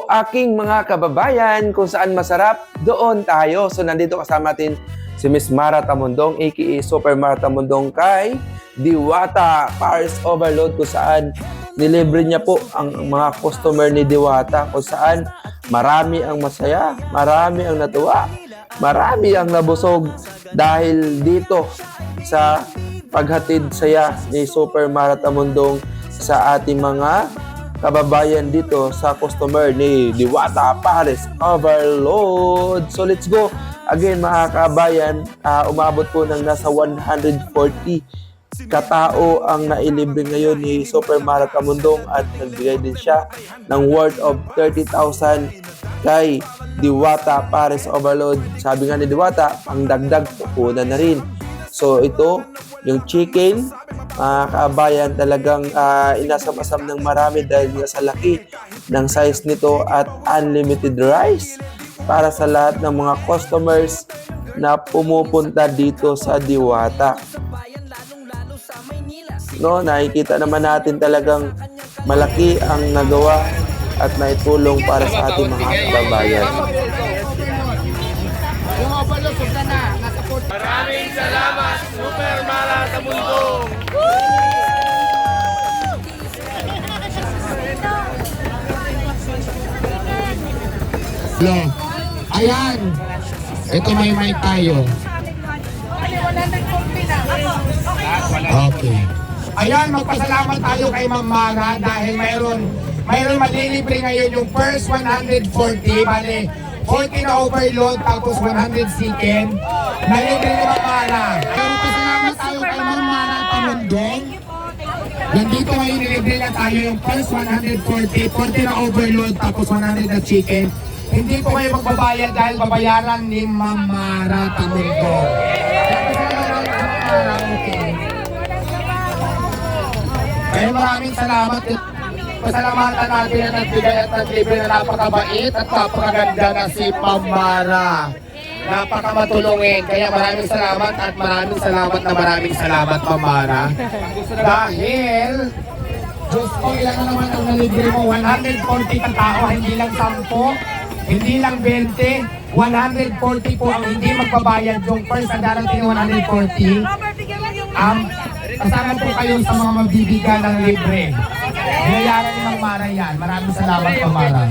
aking mga kababayan, kung saan masarap, doon tayo. So nandito kasama natin si Miss Mara Tamundong, aka Super Mara Tamundong kay Diwata Paris Overload, kung saan nilibre niya po ang mga customer ni Diwata, kung saan marami ang masaya, marami ang natuwa, marami ang nabusog dahil dito sa paghatid saya ni Super Mara Tamundong sa ating mga kababayan dito sa customer ni Diwata Paris Overload. So let's go. Again mga kababayan, umabot po ng nasa 140 katao ang nailibre ngayon ni Super Mara Tamundong at nagbigay din siya ng worth of 30,000 kay Diwata Paris Overload. Sabi nga ni Diwata, ang dagdag pupunan na rin. So ito, yung chicken, mga kabayan, talagang inasam-asam ng marami dahil nga sa laki ng size nito at unlimited rice para sa lahat ng mga customers na pumupunta dito sa Diwata. No, nakikita naman natin talagang malaki ang nagawa at naitulong para sa ating mga kababayan. Maraming salamat, Super Mara Tamundong! Ayan! Ito may mic tayo. Okay. Ayan, magpasalamat tayo kay Ma'am Mara dahil mayroon malilibre ngayon yung first 140, bale 40 na overload tapos 100 chicken. Nalibre ni Ma'am Mara. Pero pasalamat tayo kay Ma'am Mara Tamundong. Nandito ngayon nilibre na tayo yung first 140, 40 na overload tapos 100 na chicken. Hindi po kayo magbabayad dahil babayaran ni Ma'am Mara Tamundong. Kaya maraming salamat. Pasalamatan natin na nagbigay at naglibre na napakabait at napakaganda na si Ma'am Mara. Napakamatulungin. Kaya maraming salamat at maraming salamat Ma'am Mara. Dahil, Diyos ko, ilan na naman ang nalibre mo? 140 katao, hindi lang 10, hindi lang 20, 140 po ang hindi magbabayad yung first na darating 140. Kasama po kayo sa mga mabibigyan ng libre. Nilayaran ni Ma'am Mara yan. Maraming salamat, Ma'am Mara.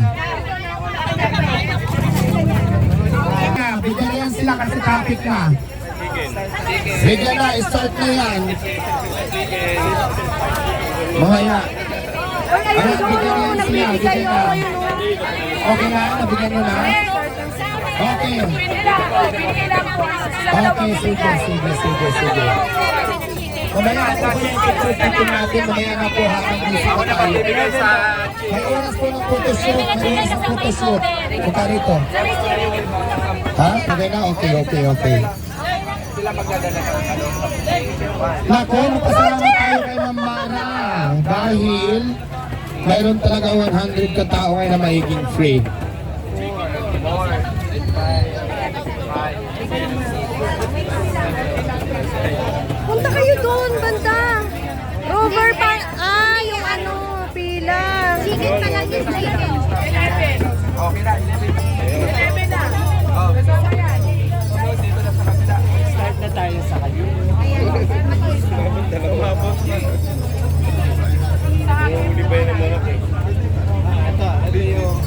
Bigyan na yan sila kasi traffic na. Bigyan na, start na yan. Mamaya. Ayan, bigyan na yan sila. Bigyan na. Okay na? Nabigyan nyo na? Okay. Okay, sige. Mamaya, ako po yung picture natin. Mamaya na po habang gusto ko tayo. May oras po ng photoshoot. Punta rito. Ha? Okay na? Okay. Nako, magpasalamat tayo kay Ma'am Mara. Dahil mayroon talaga 100 katao ngayon na magiging free. Punta kayo doon, banda. Rover pa. Yung pila. Chicken pa lang yung chicken. 11. Okay na, 11 na. Start na tayo sa kayo. Dalawang hapon. Huli ba yun ang mga cake? Ito, ano yung...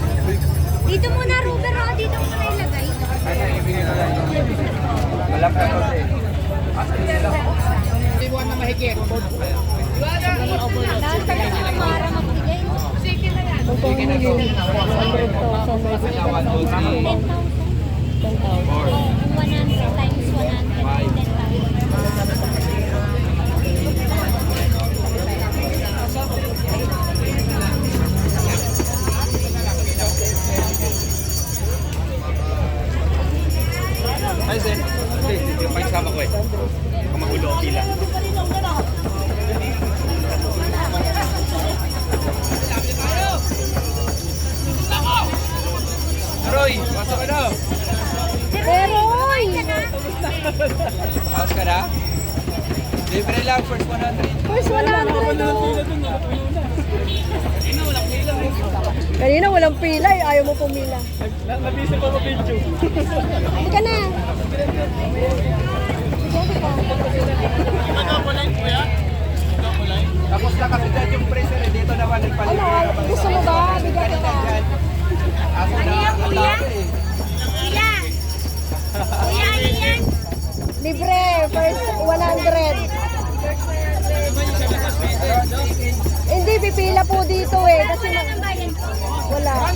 Dito muna, Rover. Dito muna ilagay. Ano yung ibigay na lang? Malap na ito eh. Iwan na mahigit. Dahil pala sa Amara magbigay. Chicken na yan. Sige na ito. 100 times 100. 10,000. Ay, sir. Yung pagsama ko eh. Kung magulo, pila. Roy, pasok ka na. Roy! Pasok ka na? Libre lang, first 100. First 100 no. Walang Kanina walang pila eh. Ayaw mo pumila. Nabisi pa ko video. Hindi ka na. Tapos na kasi dyan yung presyo eh. Dito naman nagpalit. Ano? Gusto mo ba? Bigyan kita. Aso na ang laki eh. Libre. First 100. Hindi, pipila po dito eh. Kasi wala.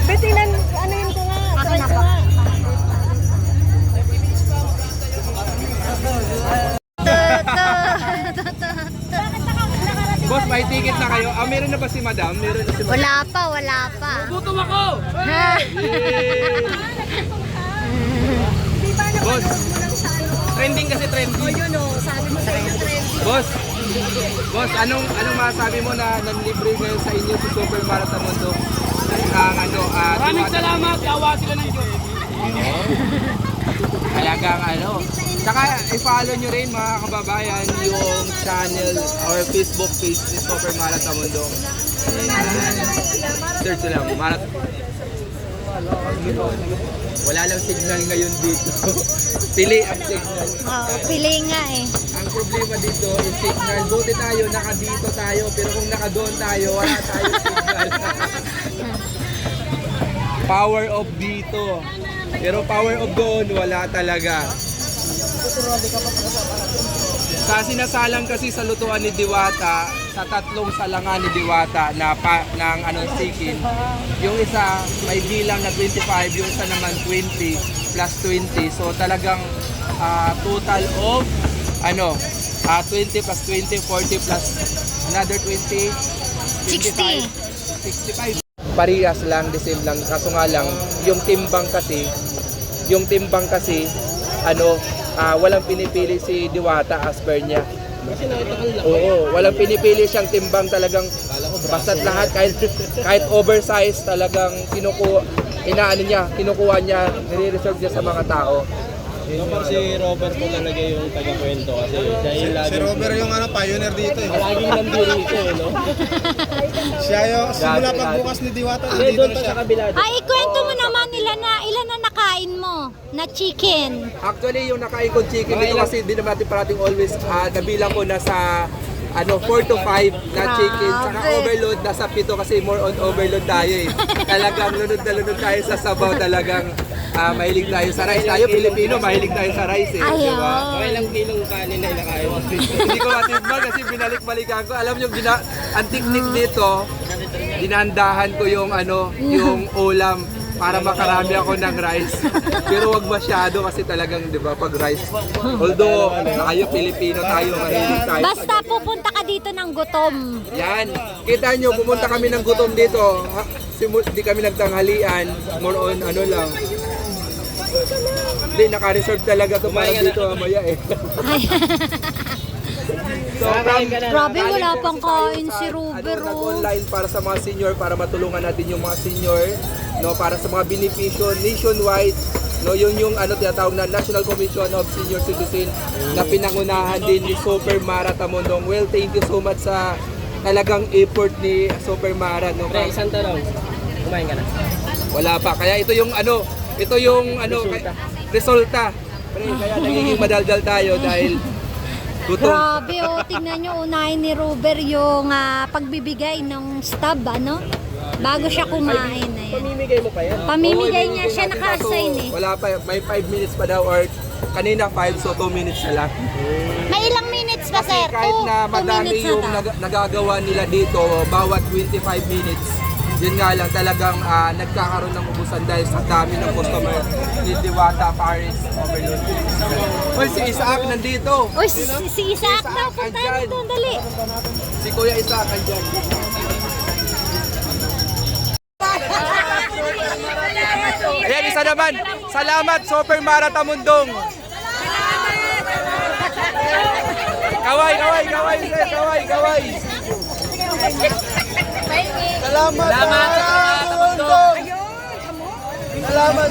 Betilan, ano yun ko nga? Try ko nga. Boss, may ticket na kayo. Ah, meron na ba si madam? Meron na si madam. Wala pa, wala pa. Gutom ako! Boss, trending kasi trending. Boss, anong masasabi mo na nanlibre ngayon sa inyo si Super Marathon Mundo? Maraming salamat. Awa sila ng Diyos. Talagang Saka i-follow nyo rin mga kababayan yung channel or Facebook page ni Super Marathon Mundo. Search lang, Marathon. Wala lang signal ngayon dito. Pili ang signal. Oo, pili nga eh. Ang problema dito is signal. Buti tayo, naka-dito tayo. Pero kung naka-doon tayo, wala tayong signal. Power of dito. Pero power of doon, wala talaga. Sa sinasalang kasi sa lutuan ni Diwata, sa tatlong salangan ni Diwata ng chicken, yung isa may bilang na 25, yung isa naman 20 plus 20. So talagang total of 20 plus 20, 40 plus another 20, 60. 65. Parehas lang, the same lang. Kaso nga lang, yung timbang kasi walang pinipili si Diwata as per niya. Kasi nakita ko lang. Oo, walang pinipili siyang timbang, talagang basta't lahat kahit oversize talagang kinukuha niya, nire-reserve niya sa mga tao. Kapag si Robert po talaga yung taga-kwento kasi dahil lagi... Si Robert yung pioneer dito eh. Laging nandito ito, no? Siya yung simula pagbukas ni Diwata, Kasi nandito doon na pa siya. sa kabila. Ay, ikwento mo naman ilan na nakain mo na chicken. Actually, yung nakain kong chicken dito kasi di naman natin parating always nabilang ko na sa 4 to 5 na chicken. Saka Grabe. overload, nasa 7 kasi more on overload tayo eh. Talagang lunod na lunod tayo sa sabaw, talagang mahilig tayo sa rice. Tayo Pilipino, mahilig tayo sa rice eh. Ayaw. Diba? Okay lang kilong kanin na inakain mo. Hindi ko matimbang kasi binalik-balikan ko. Alam nyo, ang technique dito, dinandahan ko yung ulam para makarami ako ng rice. Pero wag masyado kasi talagang, di ba, pag rice. Although, tayo Pilipino tayo, mahilig tayo. Basta pupunta ka dito ng gutom. Yan. Kita nyo, pumunta kami ng gutom dito. Di kami nagtanghalian. More on lang. Hindi, naka-reserve talaga to para dito mamaya eh. So, Grabe, wala pang kain si Ruber, oh. Nag-online para sa mga senior, para matulungan natin yung mga senior, para sa mga benepisyo nationwide, yun yung tinatawag na National Commission of Senior Citizen na pinangunahan din ni Super Marathon Mundo. Well, thank you so much sa talagang effort ni Super Mara, Pre, isang tanong. Kumain ka na? Wala pa. Kaya ito yung resulta. Pre, kaya nagiging madaldal tayo dahil gutom. Grabe, oh. Tingnan nyo, unahin ni Ruber yung pagbibigay ng stab, bago siya kumain. Ayan. Pamimigay mo pa yan. Pamimigay Oo, niya siya, ibibigay natin, naka-assign kaso eh. Wala pa, may 5 minutes pa daw or kanina 5, so 2 minutes na lang. May ilang minutes pa, Kasi sir? kahit na 2 madami minutes yung na. nagagawa nila dito, bawat 25 minutes, yun nga lang talagang nagkakaroon ng ubusan dahil sa dami ng customer ni Diwata Paris Overload. Hoy, si Isaac nandito. Uy, si Isaac daw, punta andyan. dito, dali. Si Kuya Isaac andyan. Ayan, isa naman. Salamat, Super Marathon Mundong. Kaway, kaway, kaway, sir, kaway, kaway. Salamat, Marathon Mundong. Salamat.